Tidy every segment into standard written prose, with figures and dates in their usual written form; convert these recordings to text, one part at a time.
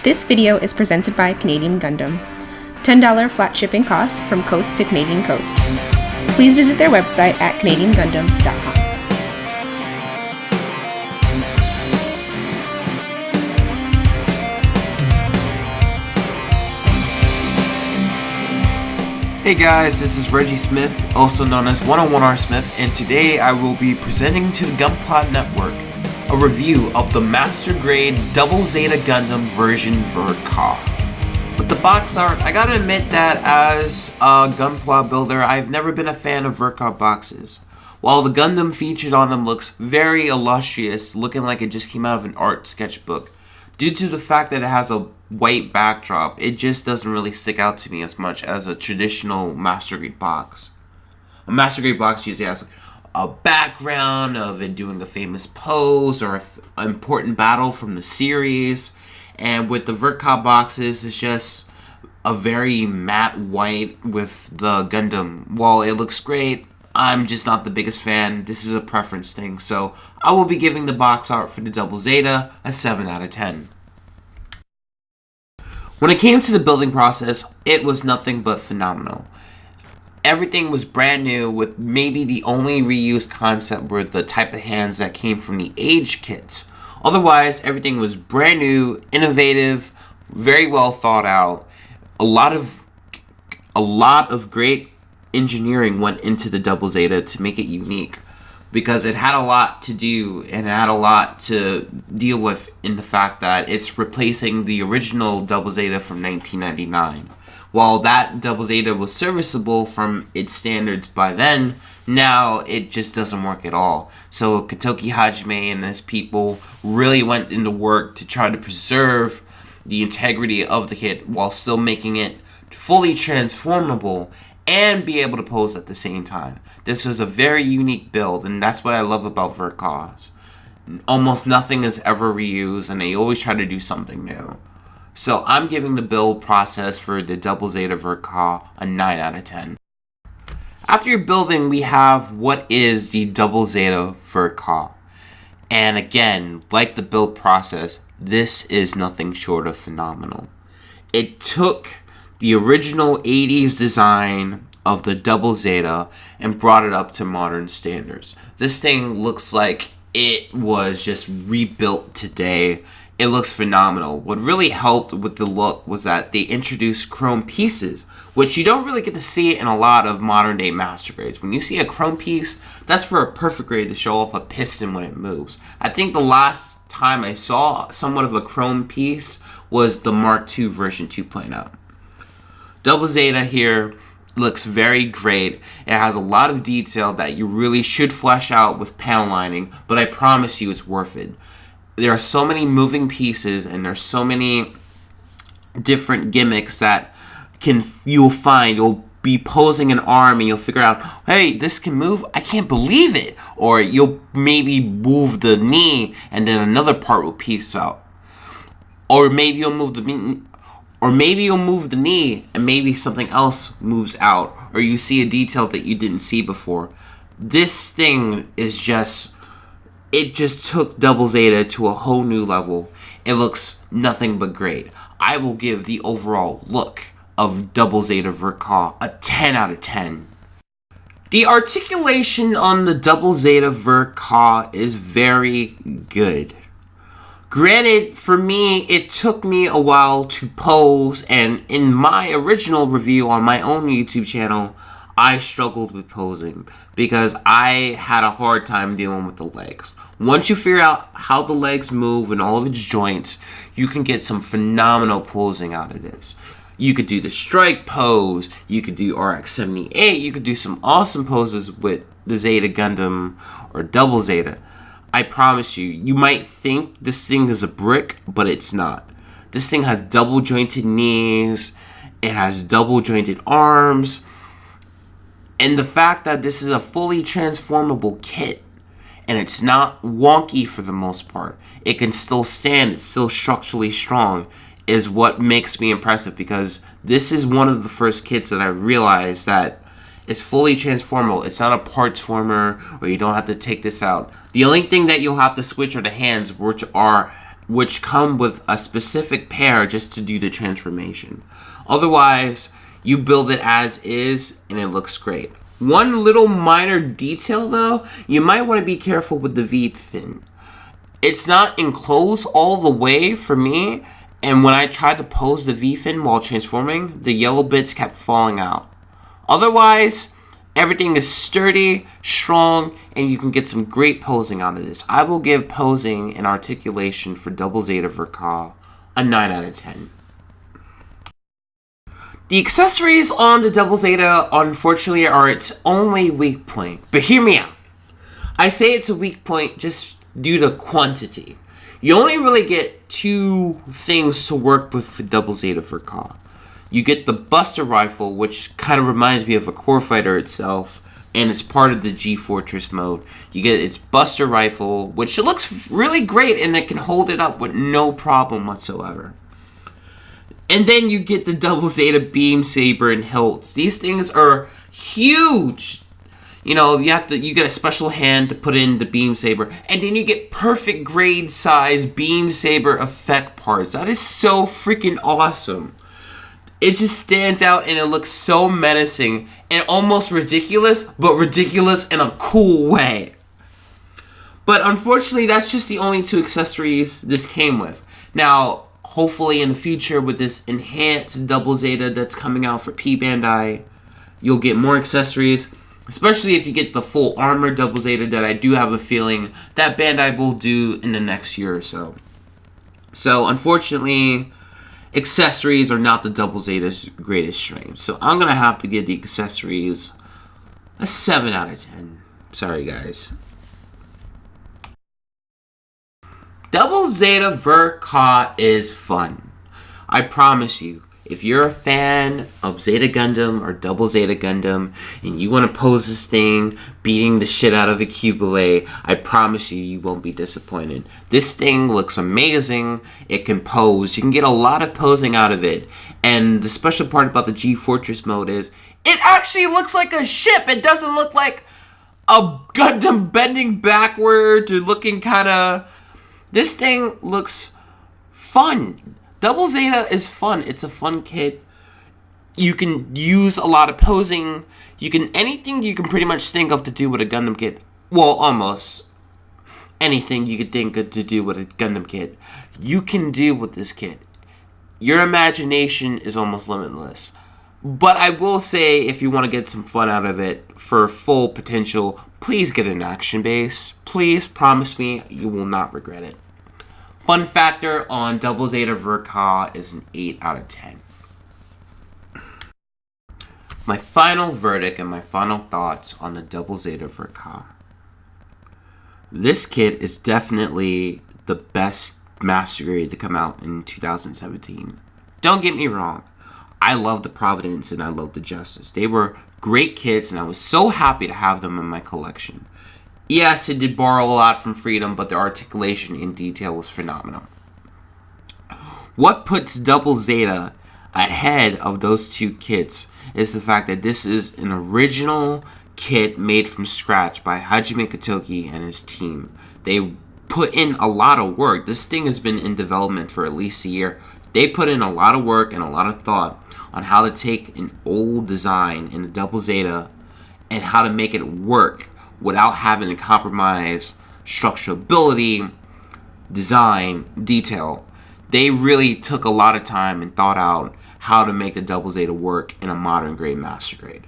This video is presented by Canadian Gundam. $10 flat shipping costs from coast to Canadian coast. Please visit their website at canadiangundam.com. Hey guys, this is Reggie Smith, also known as 101R Smith, and today I will be presenting to the Gunpla Network a review of the Master Grade Double Zeta Gundam version Verka. With the box art, I gotta admit that as a Gunpla builder, I've never been a fan of Verka boxes. While the Gundam featured on them looks very illustrious, looking like it just came out of an art sketchbook, due to the fact that it has a white backdrop, it just doesn't really stick out to me as much as a traditional Master Grade box. A Master Grade box usually has a background of it doing a famous pose or an important battle from the series, and with the Verka boxes, it's just a very matte white with the Gundam. While it looks great, I'm just not the biggest fan. This is a preference thing, so I will be giving the box art for the Double Zeta a 7 out of 10. When it came to the building process, it was nothing but phenomenal. Everything was brand new, with maybe the only reused concept were the type of hands that came from the Age kits. Otherwise, everything was brand new, innovative, very well thought out. A lot of great engineering went into the Double Zeta to make it unique, because it had a lot to do and it had a lot to deal with in the fact that it's replacing the original Double Zeta from 1999. While that Double Zeta was serviceable from its standards by then, now it just doesn't work at all. So Kotoki Hajime and his people really went into work to try to preserve the integrity of the kit while still making it fully transformable and be able to pose at the same time. This is a very unique build, and that's what I love about Verka. Almost nothing is ever reused, and they always try to do something new. So I'm giving the build process for the Double Zeta Verka a 9 out of 10. After your building, we have what is the Double Zeta Verka. And again, like the build process, this is nothing short of phenomenal. It took the original 80s design of the Double Zeta and brought it up to modern standards. This thing looks like it was just rebuilt today. It looks phenomenal. What really helped with the look was that they introduced chrome pieces, which you don't really get to see in a lot of modern day Master Grades. When you see a chrome piece, that's for a perfect grade to show off a piston when it moves. I think the last time I saw somewhat of a chrome piece was the Mark II version 2.0. Double Zeta here looks very great. It has a lot of detail that you really should flesh out with panel lining, but I promise you it's worth it. There are so many moving pieces and there's so many different gimmicks that you'll find. You'll be posing an arm and you'll figure out, hey, this can move? I can't believe it. Or you'll maybe move the knee and then another part will piece out. Or maybe you'll move the knee and maybe something else moves out, or you see a detail that you didn't see before. This thing is just took Double Zeta to a whole new level. It looks nothing but great. I will give the overall look of Double Zeta Verka a 10 out of 10. The articulation on the Double Zeta Verka is very good. Granted, for me, it took me a while to pose, and in my original review on my own YouTube channel, I struggled with posing because I had a hard time dealing with the legs. Once you figure out how the legs move and all of its joints, you can get some phenomenal posing out of this. You could do the strike pose, you could do RX-78, you could do some awesome poses with the Zeta Gundam or Double Zeta. I promise you, you might think this thing is a brick, but it's not. This thing has double jointed knees, it has double jointed arms, and the fact that this is a fully transformable kit, and it's not wonky for the most part, it can still stand, it's still structurally strong, is what makes me impressive, because this is one of the first kits that I realized that it's fully transformable. It's not a parts former where you don't have to take this out. The only thing that you'll have to switch are the hands, which are which come with a specific pair just to do the transformation. Otherwise, you build it as is and it looks great. One little minor detail though, you might want to be careful with the V-fin. It's not enclosed all the way for me, and when I tried to pose the V-fin while transforming, the yellow bits kept falling out. Otherwise, everything is sturdy, strong, and you can get some great posing out of this. I will give posing and articulation for Double Zeta Verka a 9 out of 10. The accessories on the Double Zeta, unfortunately, are its only weak point. But hear me out. I say it's a weak point just due to quantity. You only really get two things to work with for Double Zeta Verka. You get the Buster Rifle, which kind of reminds me of a core fighter itself, and it's part of the G-Fortress mode. You get its Buster Rifle, which looks really great, and it can hold it up with no problem whatsoever. And then you get the Double Zeta Beam Saber and hilts. These things are huge. You know, you get a special hand to put in the Beam Saber, and then you get perfect grade size Beam Saber effect parts. That is so freaking awesome. It just stands out and it looks so menacing and almost ridiculous, but ridiculous in a cool way. But unfortunately, that's just the only two accessories this came with. Now, hopefully in the future with this enhanced Double Zeta that's coming out for P Bandai, you'll get more accessories, especially if you get the full armor Double Zeta that I do have a feeling that Bandai will do in the next year or so. So, unfortunately, accessories are not the Double Zeta's greatest strength. So I'm going to have to give the accessories a 7 out of 10. Sorry, guys. Double Zeta Verka is fun. I promise you. If you're a fan of Zeta Gundam or Double Zeta Gundam and you want to pose this thing beating the shit out of a Cubile, I promise you won't be disappointed. This thing looks amazing. It can pose. You can get a lot of posing out of it. And the special part about the G-Fortress mode is it actually looks like a ship. It doesn't look like a Gundam bending backward or looking kind of... This thing looks fun. Double Zeta is fun. It's a fun kit. You can use a lot of posing. Anything you can pretty much think of to do with a Gundam kit. Well, almost anything you could think of to do with a Gundam kit, you can do with this kit. Your imagination is almost limitless. But I will say, if you want to get some fun out of it for full potential, please get an action base. Please, promise me, you will not regret it. Fun factor on Double Zeta Verka is an 8 out of 10. My final verdict and my final thoughts on the Double Zeta Verka. This kit is definitely the best Master Grade to come out in 2017. Don't get me wrong. I love the Providence and I love the Justice. They were great kits and I was so happy to have them in my collection. Yes, it did borrow a lot from Freedom, but the articulation in detail was phenomenal. What puts Double Zeta ahead of those two kits is the fact that this is an original kit made from scratch by Hajime Katoki and his team. They put in a lot of work. This thing has been in development for at least a year. They put in a lot of work and a lot of thought on how to take an old design in the Double Zeta and how to make it work without having to compromise structurability, design, detail. They really took a lot of time and thought out how to make the Double Zeta work in a modern grade Master Grade.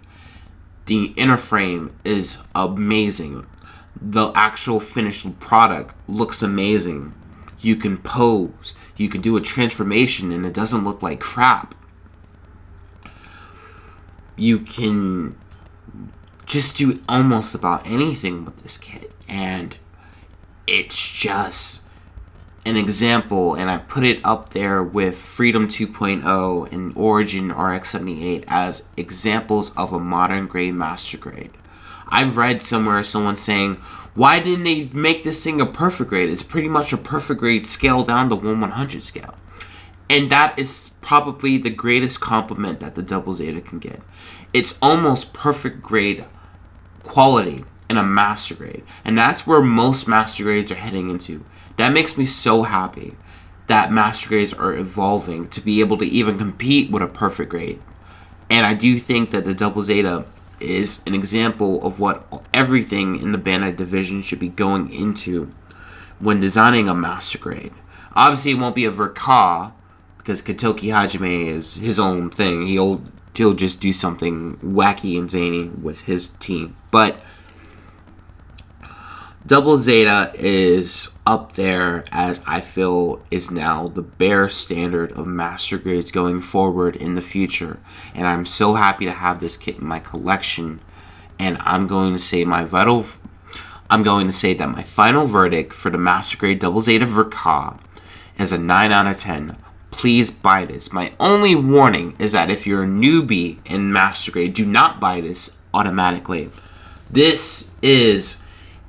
The inner frame is amazing. The actual finished product looks amazing. You can pose. You can do a transformation and it doesn't look like crap. You can just do almost about anything with this kit, and it's just an example, and I put it up there with Freedom 2.0 and Origin RX-78 as examples of a modern grade Master Grade. I've read somewhere someone saying, why didn't they make this thing a perfect grade? It's pretty much a perfect grade scaled down to 1/100 scale. And that is probably the greatest compliment that the Double Zeta can get. It's almost perfect grade quality in a master grade. And that's where most master grades are heading into. That makes me so happy that master grades are evolving to be able to even compete with a perfect grade. And I do think that the Double Zeta is an example of what everything in the Bandai division should be going into when designing a master grade. Obviously, it won't be a Verka, because Katoki Hajime is his own thing. He'll just do something wacky and zany with his team. But Double Zeta is up there as I feel is now the bare standard of master grades going forward in the future. And I'm so happy to have this kit in my collection. And I'm going to say that my final verdict for the master grade Double Zeta Verka is a 9 out of 10. Please buy this. My only warning is that if you're a newbie in master grade, do not buy this automatically. This is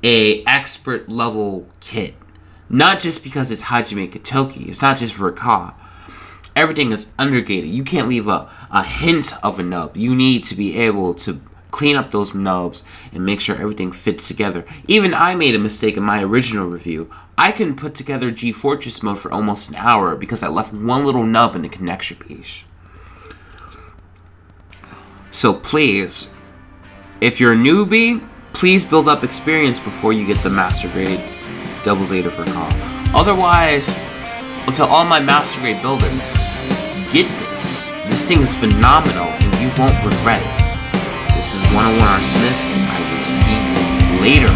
a expert level kit. Not just because it's Hajime Katoki. It's not just Verka. Everything is undergated. You can't leave a hint of a nub. You need to be able to clean up those nubs and make sure everything fits together. Even I made a mistake in my original review. I couldn't put together G-Fortress mode for almost an hour because I left one little nub in the connection piece. So please, if you're a newbie, please build up experience before you get the master grade Double Zeta Verka. Otherwise, to all my master grade builders, get this. This thing is phenomenal and you won't regret it. This is 101 R. Smith, and I will see you later.